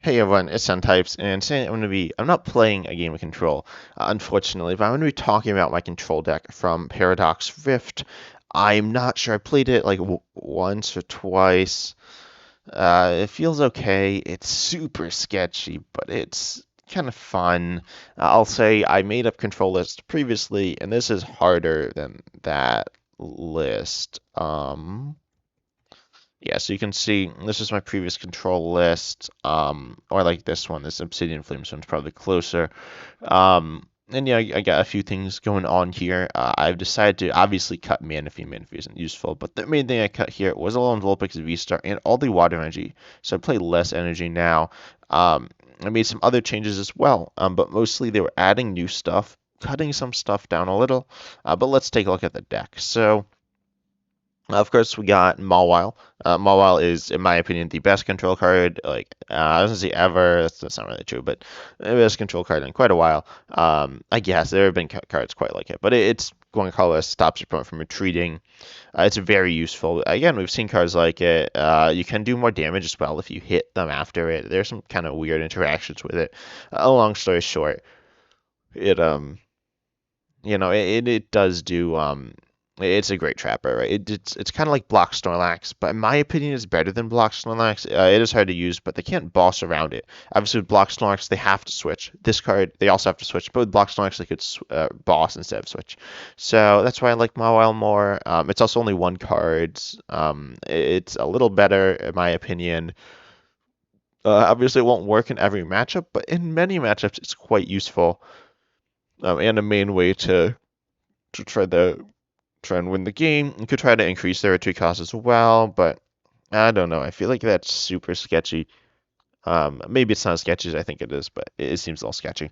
Hey everyone, it's Types, and today I'm not playing a game of Control, unfortunately, but I'm going to be talking about my Control deck from Paradox Rift. I'm not sure, I played it like once or twice. It feels okay, it's super sketchy, but it's kind of fun. I'll say I made up Control list previously, and this is harder than that list. Yeah, so you can see this is my previous control list, or like this one, this Obsidian Flames one's probably closer. And yeah, I got a few things going on here. I've decided to obviously cut Manaphy. Manaphy isn't useful, but the main thing I cut here was Alolan Vulpix V-Star and all the water energy. So I play less energy now. I made some other changes as well, but mostly they were adding new stuff, cutting some stuff down a little. But let's take a look at the deck. So. Of course, we got Mawile. Mawile is, in my opinion, the best control card. Like, I was gonna say ever. That's not really true, but the best control card in quite a while. I guess there have been cards quite like it, but it's going colorless, stops your opponent from retreating. It's very useful. Again, we've seen cards like it. You can do more damage as well if you hit them after it. There's some kind of weird interactions with it. Long story short, it it does do it's a great trapper, right? It's kind of like Block Snorlax, but in my opinion, it's better than Block Snorlax. It is hard to use, but they can't boss around it. Obviously, with Block Snorlax, they have to switch. This card, they also have to switch, but with Block Snorlax, they could boss instead of switch. So that's why I like Mawile more. It's also only one card. It's a little better, in my opinion. Obviously, it won't work in every matchup, but in many matchups, it's quite useful. And a main way to try and win the game. You could try to increase their retreat cost as well, but I don't know. I feel like that's super sketchy. Maybe it's not as sketchy as I think it is, but it seems a little sketchy.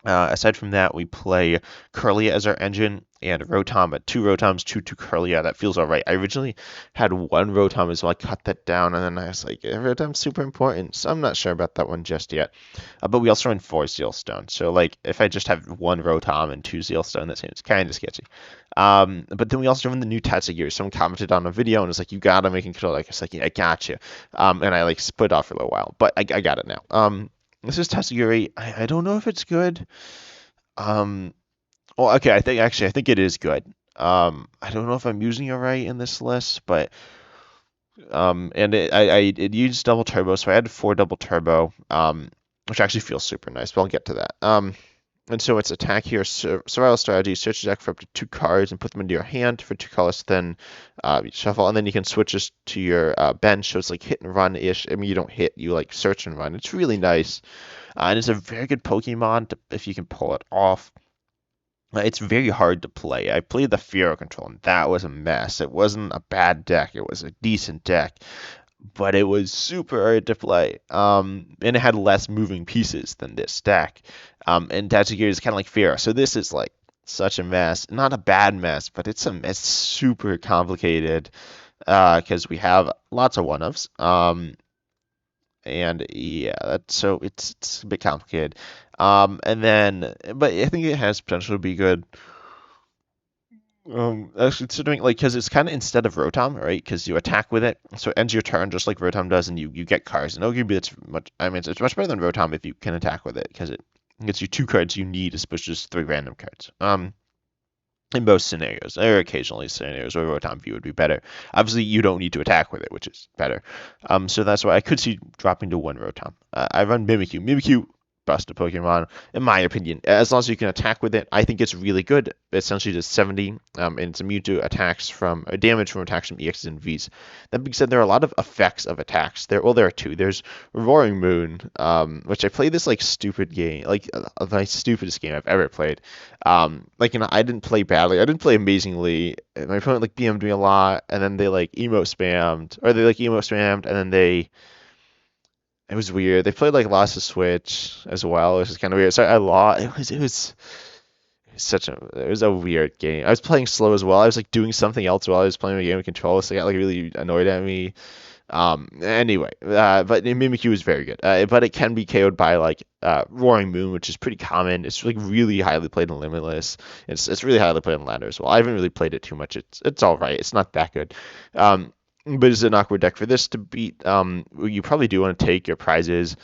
Aside from that, we play Kirlia as our engine and Rotom, but two Rotoms, two Kirlia. That feels all right. I originally had one Rotom as well. I cut that down, and then I was like, Rotom's super important, so I'm not sure about that one just yet. But we also run 4 Zealstone, so like if I just have one Rotom and 2 Zealstone, that seems kind of sketchy. But then we also run the new Tatsugiri. Someone commented on a video and was like, "You gotta make a control." Like, it's like, yeah, I got you. And I like split off for a little while, but I got it now. This is Tatsugiri. I don't know if it's good. Well, okay, I think it is good. I don't know if I'm using it right in this list, but and it used double turbo, so I had 4 double turbo, which actually feels super nice. But I'll get to that. And so it's attack here, survival strategy, search your deck for up to 2 cards and put them into your hand for 2 colors, then shuffle, and then you can switch this to your bench, so it's like hit and run-ish. I mean, you don't hit, you like search and run. It's really nice, and it's a very good Pokemon if you can pull it off. It's very hard to play. I played the Fearow control, and that was a mess. It wasn't a bad deck. It was a decent deck, but it was super hard to play. And it had less moving pieces than this deck. And Tatsugiri is kind of like Fearow. So this is like such a mess. Not a bad mess, but it's super complicated because we have lots of one-ofs. And yeah, so it's a bit complicated. But I think it has potential to be good. Actually considering like because it's kind of instead of Rotom, right? Because you attack with it, so it ends your turn just like Rotom does, and you get cards. And arguably it's much. I mean, it's much better than Rotom if you can attack with it because it gets you 2 cards you need as opposed to just 3 random cards. In most scenarios, there are occasionally scenarios where Rotom V would be better. Obviously, you don't need to attack with it, which is better. So that's why I could see dropping to 1 Rotom. I run Mimikyu. Mimikyu busted Pokemon, in my opinion. As long as you can attack with it, I think it's really good. It essentially does 70, and it's immune to attacks from damage from attacks from EXs and Vs. That being said, there are a lot of effects of attacks. There are 2. There's Roaring Moon, which I played this like stupid game, like the stupidest game I've ever played. I didn't play badly. I didn't play amazingly. My opponent like BM'd me a lot, and then they like emo spammed, and then they. It was weird. They played like Lost to Switch as well, which is kind of weird. So I lost. It was a weird game. I was playing slow as well. I was like doing something else while I was playing a game of Control, so it got like really annoyed at me. Anyway, but Mimikyu is very good. But it can be KO'd by like Roaring Moon, which is pretty common. It's like really highly played in Limitless. It's really highly played in Ladder as well. I haven't really played it too much. It's all right. It's not that good. but it's an awkward deck for this to beat. You probably do want to take your prizes.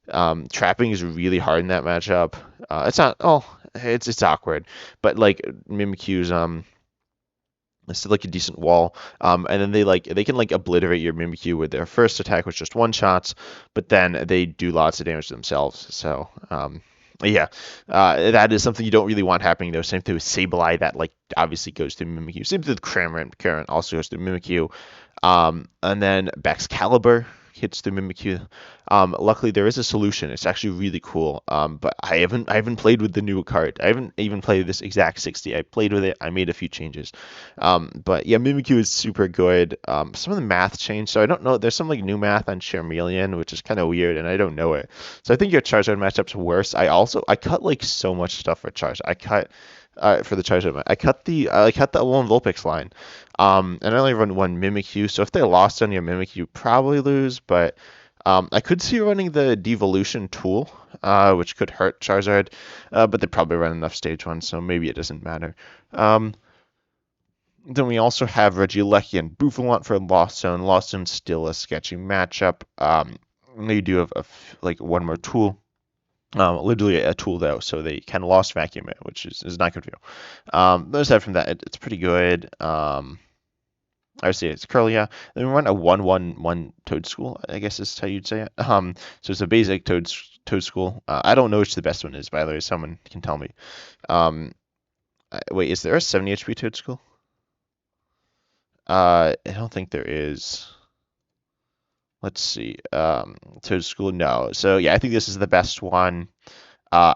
Trapping is really hard in that matchup. It's not. Oh, it's awkward, but like Mimikyu's it's still like a decent wall. And then they can like obliterate your Mimikyu with their first attack, which just one shots, but then they do lots of damage themselves. So yeah, that is something you don't really want happening though. Same thing with Sableye, that like obviously goes through Mimikyu. Same thing with Cramorant. Cramorant also goes through Mimikyu. And then Baxcalibur hits through Mimikyu. Luckily there is a solution. It's actually really cool. But I haven't played with the new card. I haven't even played this exact 60. I played with it. I made a few changes. But yeah, Mimikyu is super good. Some of the math changed, so I don't know. There's some like new math on Charmeleon, which is kind of weird, and I don't know it. So I think your Charizard matchup's worse. I cut like so much stuff for Charizard. I cut for the Charizard. I cut the Alolan Vulpix line. And I only run one Mimikyu, so if they lost on your Mimikyu, you probably lose. But I could see running the Devolution tool, which could hurt Charizard, but they probably run enough stage 1, so maybe it doesn't matter. Then we also have Regieleki and Bouffalant for Lost Zone. Lost Zone's still a sketchy matchup. They do have like one more tool. Literally a tool though, so they kind of lost Vacuum it, which is not good for you. But aside from that, it's pretty good. I would say it's Kirlia. Then we run a 1-1-1 Toedscool, I guess is how you'd say it. So it's a basic Toedscool. I don't know which the best one is, by the way. Someone can tell me. Wait, is there a 70 HP Toedscool? I don't think there is. Let's see. Toedscool, no. So yeah, I think this is the best one.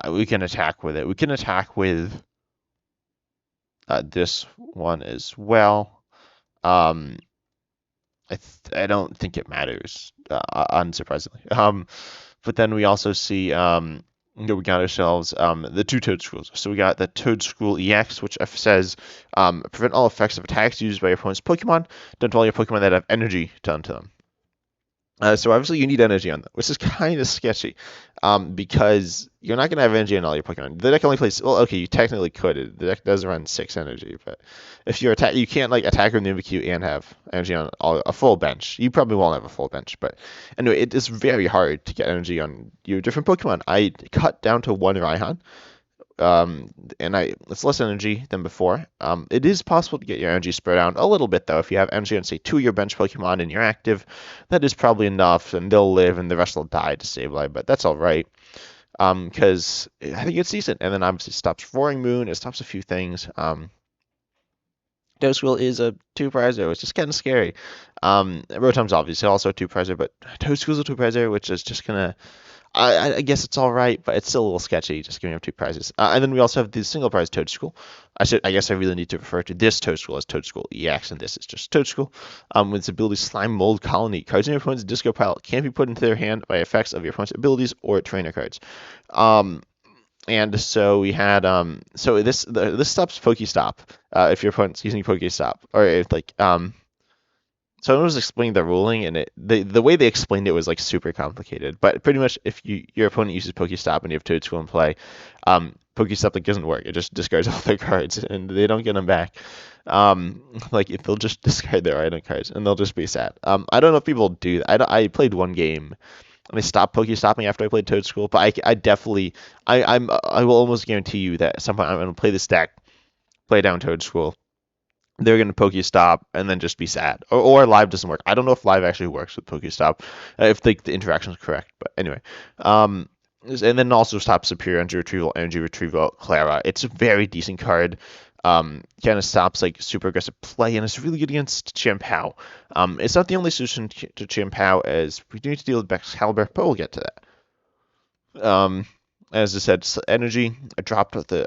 We can attack with it. We can attack with this one as well. I don't think it matters, unsurprisingly. But then we also see we got ourselves the two Toadschools. So we got the Toedscool EX, which says prevent all effects of attacks used by your opponent's Pokemon done to all your Pokemon that have energy done to them. So obviously you need energy on them, which is kind of sketchy, because you're not going to have energy on all your Pokemon. The deck only plays, well, okay, you technically could. The deck does run 6 energy, but if you're you can't like attack with Mimikyu and have energy on a full bench. You probably won't have a full bench, but anyway, it is very hard to get energy on your different Pokemon. I cut down to 1 Raihan. And it's less energy than before. It is possible to get your energy spread out a little bit though. If you have energy on say 2 of your bench Pokemon and you're active, that is probably enough, and they'll live and the rest will die to Sableye. But that's all right, because I think it's decent. And then obviously it stops Roaring Moon. It stops a few things. Toedscool is a 2-prizer, which is kind of scary. Rotom's obviously also a 2-prizer, but Toedscool's a 2-prizer, which is just gonna. I guess it's all right, but it's still a little sketchy, just giving up 2 prizes. And then we also have the single prize Toedscool. I guess I really need to refer to this Toedscool as Toedscool EX, and this is just Toedscool. With its ability Slime Mold Colony. Cards in your opponent's disco pile can't be put into their hand by effects of your opponent's abilities or trainer cards. And so we had so this stops Pokestop if your opponent's using Pokestop, or if like someone was explaining the ruling, and the way they explained it was like super complicated. But pretty much, if your opponent uses Pokestop and you have Toedscool in play, Pokestop like doesn't work. It just discards all their cards, and they don't get them back. Like if they'll just discard their item cards, and they'll just be sad. I don't know if people do that. I played one game, and I stopped Pokestopping after I played Toedscool. But I definitely I will almost guarantee you that at some point I'm gonna play this deck, play down Toedscool. They're going to Pokestop and then just be sad. Or live doesn't work. I don't know if live actually works with Pokestop, if the interaction is correct. But anyway. And then also stop Superior Energy Retrieval, Clara. It's a very decent card. Kind of stops like super aggressive play, and it's really good against Chien-Pao. It's not the only solution to Chien-Pao, as we do need to deal with Baxcalibur, but we'll get to that. As I said, energy.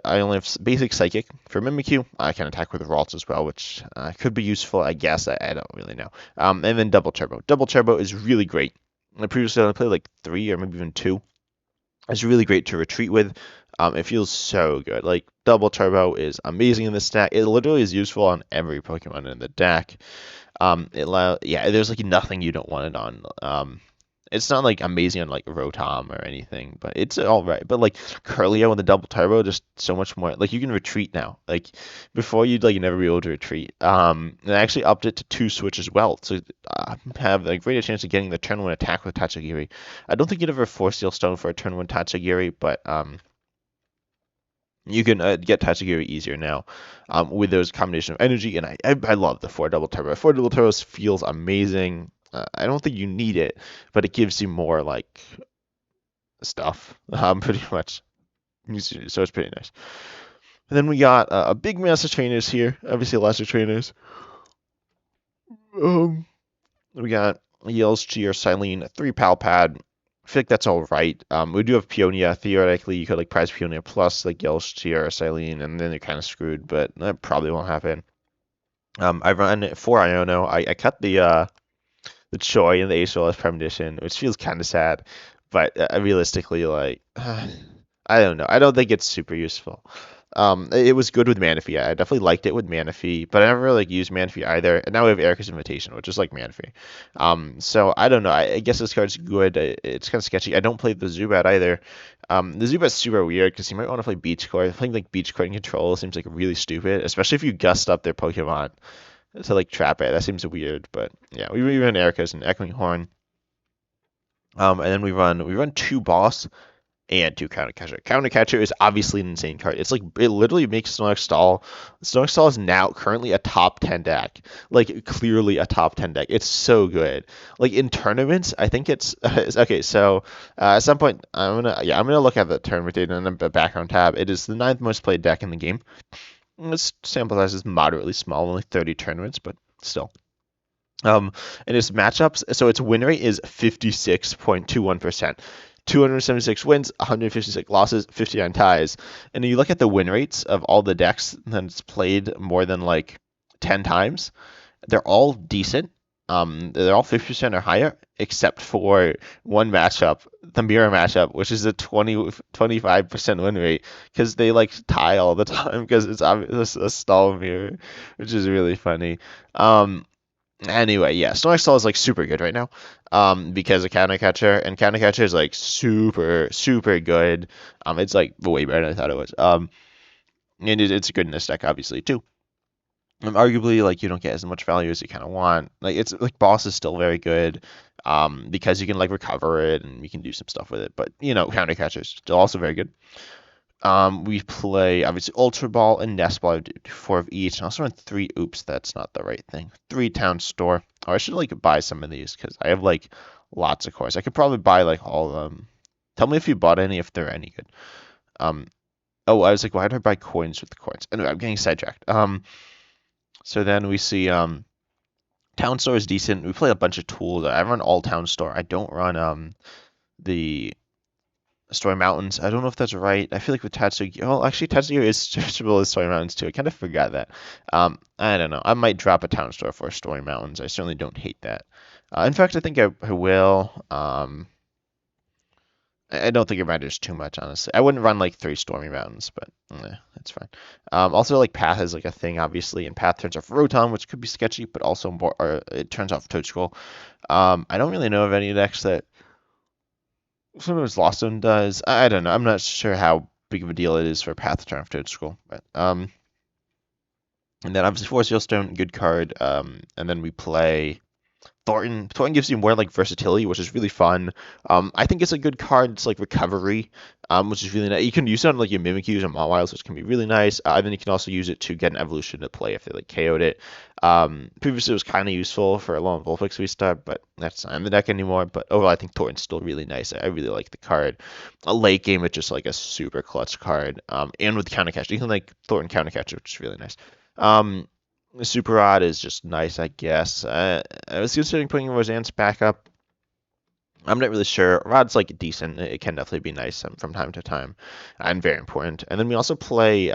I only have basic psychic for Mimikyu. I can attack with Ralts as well, which could be useful, I guess. I don't really know. And then double turbo. Double turbo is really great. I previously only played like 3 or maybe even 2. It's really great to retreat with. It feels so good. Like double turbo is amazing in this deck. It literally is useful on every Pokemon in the deck. There's like nothing you don't want it on. It's not like amazing on like Rotom or anything, but it's all right. But like Kirlia with the double turbo, just so much more. Like you can retreat now. Like before, you'd like never be able to retreat. And I actually upped it to 2 switch as well, to have a greater chance of getting the turn one attack with Tatsugiri. I don't think you'd ever force Steel Stone for a turn one Tatsugiri, but you can get Tatsugiri easier now with those combination of energy, and I love the 4 double turbo. 4 double turbos feels amazing. I don't think you need it, but it gives you more like stuff, pretty much. So it's pretty nice. And then we got a big master trainers here, obviously lesser trainers. We got Yell's Cheer, Cyllene, 3 Pal Pad. I feel like that's all right. We do have Peonia. Theoretically, you could like prize Peonia plus like Yell's Cheer or Cyllene, and then you're kind of screwed, but that probably won't happen. I run 4 Iono. I cut the Choi in the HLS Premonition, which feels kind of sad, but realistically, like, I don't know. I don't think it's super useful. It was good with Manaphy. I definitely liked it with Manaphy, but I never really like used Manaphy either. And now we have Erika's Invitation, which is like Manaphy. So I don't know. I guess this card's good. It's kind of sketchy. I don't play the Zubat either. The Zubat's super weird because you might want to play Beach Court. Playing like Beach Court and Control seems like really stupid, especially if you gust up their Pokemon to like trap it. That seems weird, but yeah, we run Erika's and Echoing Horn. And then we run 2 Boss and 2 Counter Catcher. Counter Catcher is obviously an insane card. It's like it literally makes Snorlax Stall. Snorlax Stall is now currently a top 10 deck. Like clearly a top 10 deck. It's so good. Like in tournaments, I think it's okay. So at some point, I'm gonna look at the tournament data in the background tab. It is the 9th most played deck in the game. Its sample size is moderately small, only 30 tournaments, but still. And its matchups, so its win rate is 56.21%. 276 wins, 156 losses, 59 ties. And you look at the win rates of all the decks that it's played more than like 10 times, they're all decent. They're all 50% or higher, except for one matchup, the mirror matchup, which is a 25% win rate, because they like tie all the time because it's a stall mirror, which is really funny. Anyway, yeah, Snorlax Stall is like super good right now, because of Counter Catcher, and Counter Catcher is like super good. It's like way better than I thought it was. And it's good in this deck obviously too. Arguably, like you don't get as much value as you kind of want. Like it's like Boss is still very good, because you can like recover it and you can do some stuff with it. But you know, Counter Catcher is still also very good. We play obviously Ultra Ball and Nest Ball. I do 4 of each. And I also run 3. Oops, that's not the right thing. 3 Town Store. Oh, I should like buy some of these because I have like lots of coins. I could probably buy like all of them. Tell me if you bought any, if they're any good. Oh, I was like, why did I buy coins with the coins? Anyway, I'm getting sidetracked. So then we see Town Store is decent. We play a bunch of tools. I run all Town Store. I don't run the Stormy Mountains. I don't know if that's right. I feel like with Tatsugiri, well, actually Tatsugiri is searchable as Stormy Mountains too. I kind of forgot that. I don't know. I might drop a Town Store for Stormy Mountains. I certainly don't hate that. In fact, I think I will. I don't think it matters too much, honestly. I wouldn't run like 3 Stormy Mountains, but that's fine. Also, like Path is like a thing, obviously, and Path turns off Rotom, which could be sketchy, but also more, or it turns off Toedscool. I don't really know of any decks that sometimes Lost Zone does. I don't know. I'm not sure how big of a deal it is for Path to turn off Toedscool, but and then obviously Force Stone, good card. And then we play Thorton. Thorton gives you more like versatility, which is really fun. I think it's a good card. It's like recovery, which is really nice. You can use it on like your Mimikyus and Mawiles, which can be really nice. And then you can also use it to get an evolution to play if they like KO'd it. Previously it was kind of useful for a long Bullfix restart, but that's not in the deck anymore. But overall, I think Thornton's still really nice. I really like the card. A late game, it's just like a super clutch card. And with Counter Catcher, you can like Thornton Counter Catcher, which is really nice. Super Rod is just nice, I guess. I was considering putting Roseanne's back up. I'm not really sure. Rod's like decent. It can definitely be nice from time to time, and very important. And then we also play.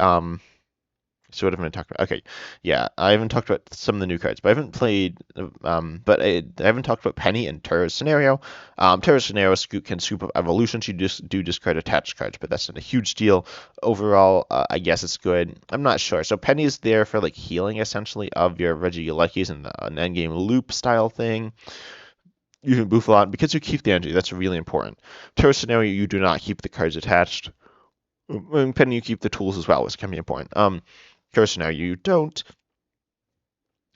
So what have I talked about? Okay, yeah, I haven't talked about some of the new cards, but I haven't played. But I haven't talked about Penny and Turo's Scenario. Turo's Scenario can scoop up evolutions. You just do discard attached cards, but that's not a huge deal. Overall, I guess it's good. I'm not sure. So Penny is there for like healing essentially of your Regielekis and an endgame loop style thing. using Bouffalant, because you keep the energy, that's really important. Terror Scenario, you do not keep the cards attached. Penny, you keep the tools as well, which can be important. Terror Scenario, you don't.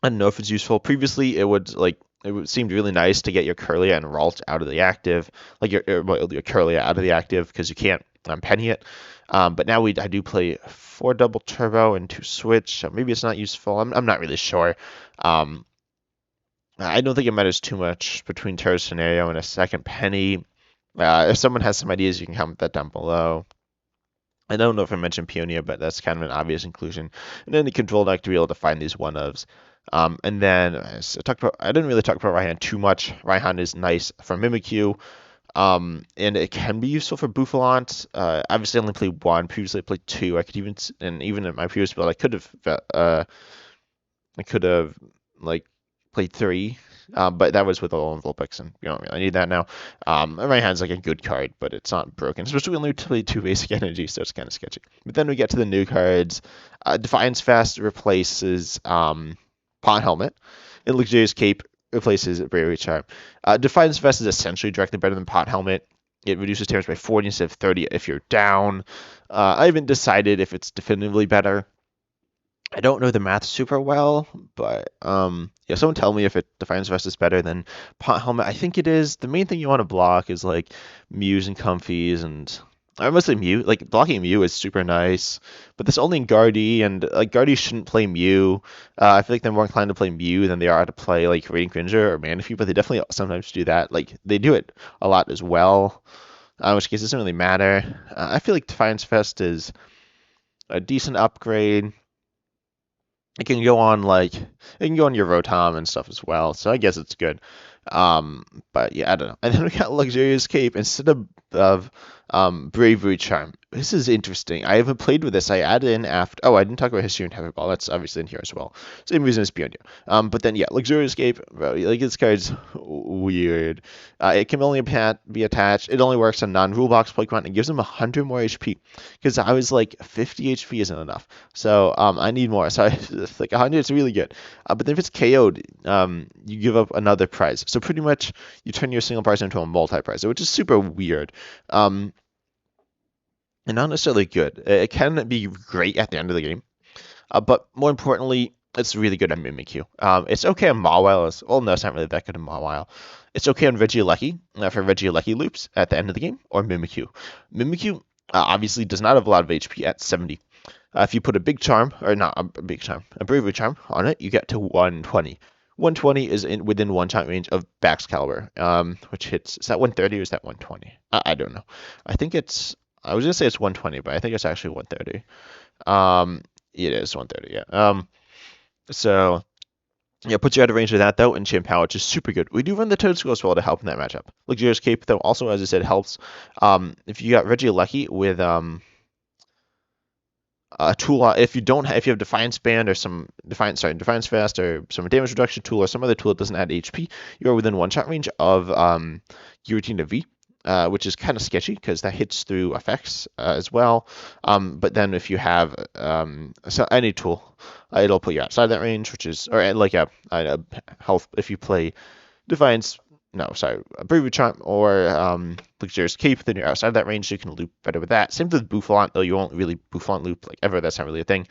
I don't know if it's useful. Previously, it seemed really nice to get your Kirlia and Ralts out of the active, like your Kirlia out of the active, because you can't penny it. But now I do play 4 double turbo and 2 switch, so maybe it's not useful. I'm not really sure. I don't think it matters too much between Terror Scenario and a second penny. If someone has some ideas, you can comment that down below. I don't know if I mentioned Peonia, but that's kind of an obvious inclusion. And then the control deck to be able to find these one-ofs. And then I didn't really talk about Raihan too much. Raihan is nice for Mimikyu, and it can be useful for Bouffalant. Obviously, I only played 1. Previously, I played 2. And even in my previous build, I could have like played 3. But that was with all of Vulpix, and you don't really need that now. Raihan's like a good card, but it's not broken. Especially when we play 2 basic energy, so it's kind of sketchy. But then we get to the new cards. Defiance Vest replaces Pot Helmet, and Luxurious Cape replaces Bravery Charm. Defiance Vest is essentially directly better than Pot Helmet. It reduces damage by 40 instead of 30 if you're down. I haven't decided if it's definitively better. I don't know the math super well, but yeah, someone tell me if Defiance Vest is better than Pot Helmet. I think it is. The main thing you want to block is like Mews and Comfies, and I mostly Mew. Like blocking Mew is super nice, but that's only in Guardy, and like Guardy shouldn't play Mew. I feel like they're more inclined to play Mew than they are to play like Radiant Cringer or Manaphy, but they definitely sometimes do that. Like they do it a lot as well, in which case it doesn't really matter. I feel like Defiance Vest is a decent upgrade. It can go on your Rotom and stuff as well, so I guess it's good. But yeah, I don't know. And then we got Luxurious Cape instead of Bravery Charm. This is interesting. I haven't played with this. I added in after. Oh, I didn't talk about Hisuian Heavy Ball. That's obviously in here as well. Same reason as Peonia. But then yeah, Luxurious Cape. Like this card's weird. It can only be attached. It only works on non-rule box Pokemon. It gives them 100 more HP. Because I was like 50 HP isn't enough. So I need more. So like 100 is really good. But then if it's KO'd, you give up another prize. So pretty much you turn your single prize into a multi-prize, which is super weird. And not necessarily good. It can be great at the end of the game, but more importantly, it's really good at Mimikyu. It's okay on Mawile. Well, no, it's not really that good on Mawile. It's okay on Regieleki for Regieleki loops at the end of the game, or Mimikyu. Mimikyu obviously does not have a lot of HP at 70. If you put a big charm, or not a big charm, a bravery charm on it, you get to 120. 120 is within one shot range of Baxcalibur, which hits. Is that 130 or is that 120? I don't know. I was gonna say it's 120, but I think it's actually 130. It is 130. Yeah. So yeah, puts you out of range of that though, and Chien-Pao, which is super good. We do run the Toedscool as well to help in that matchup. Luxurious Cape though also, as I said, helps. If you got Regieleki with a tool, if you have Defiance Band or Defiance Vest or some damage reduction tool or some other tool that doesn't add HP, you are within one shot range of Giratina V, which is kind of sketchy because that hits through effects as well. But then if you have any tool, it'll put you outside that range, which is like a health if you play Defiance. No, sorry, a Bravery Charm or Luxurious Cape, then you're outside that range, so you can loop better with that. Same with Bouffalant, though you won't really Bouffalant loop like ever. That's not really a thing.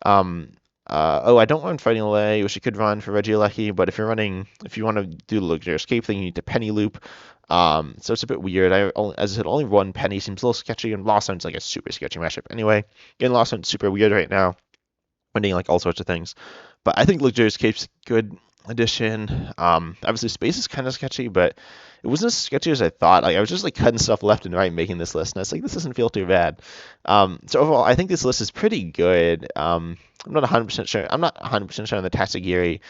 I don't run Fighting Lay, which you could run for Regieleki, but if you want to do the Luxurious Cape thing, you need to Penny loop. So it's a bit weird. As I said, only one Penny seems a little sketchy, and Lost Zone's like a super sketchy matchup. Anyway, getting Lost Zone's super weird right now, winning like all sorts of things. But I think Luxurious Cape's good addition. Obviously space is kind of sketchy, but it wasn't as sketchy as I thought. Like I was just like cutting stuff left and right making this list, and it's like this doesn't feel too bad. So overall, I think this list is pretty good. I'm not 100% sure. I'm not 100% sure on the Tatsugiri.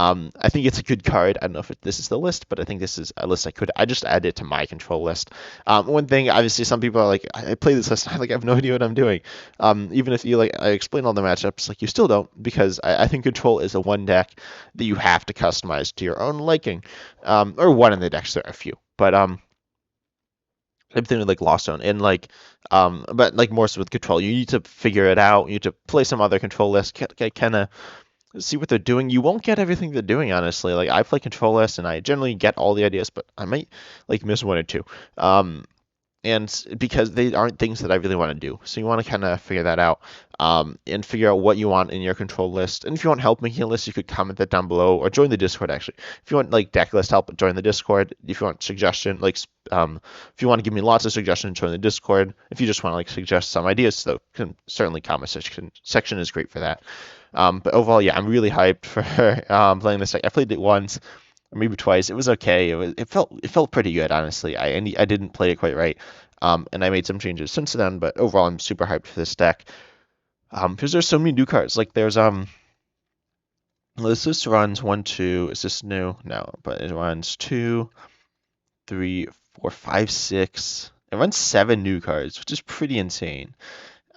I think it's a good card. I don't know if this is the list, but I think this is a list I just added it to my control list. One thing, obviously, some people are like, I play this list, I have no idea what I'm doing. Even if you I explain all the matchups, like you still don't, because I think control is a one deck that you have to customize to your own liking. Or one in the decks, there are a few, but same thing with like Lost Zone and but like more so with control, you need to figure it out. You need to play some other control list, kind of see what they're doing. You won't get everything they're doing, honestly. Like I play control lists and I generally get all the ideas, but I might like miss one or two. And because they aren't things that I really want to do. So you want to kind of figure that out and figure out what you want in your control list. And if you want help making a list, you could comment that down below or join the Discord, actually. If you want like deck list help, join the Discord. If you want suggestion, like if you want to give me lots of suggestions, join the Discord. If you just want to like suggest some ideas, though, certainly comment section is great for that. But overall, yeah, I'm really hyped for playing this deck. I played it once or maybe twice. It was okay. It felt pretty good, honestly. I didn't play it quite right, and I made some changes since then. But overall, I'm super hyped for this deck. Because there's so many new cards. Like there's this runs 1, 2. Is this new? No, but it runs 2, 3, 4, 5, 6. It runs 7 new cards, which is pretty insane.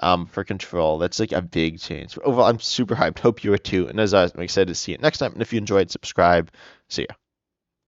For control, that's like a big change. Overall, I'm super hyped. Hope you are too. And as I am excited to see it next time. And if you enjoyed, subscribe. See ya.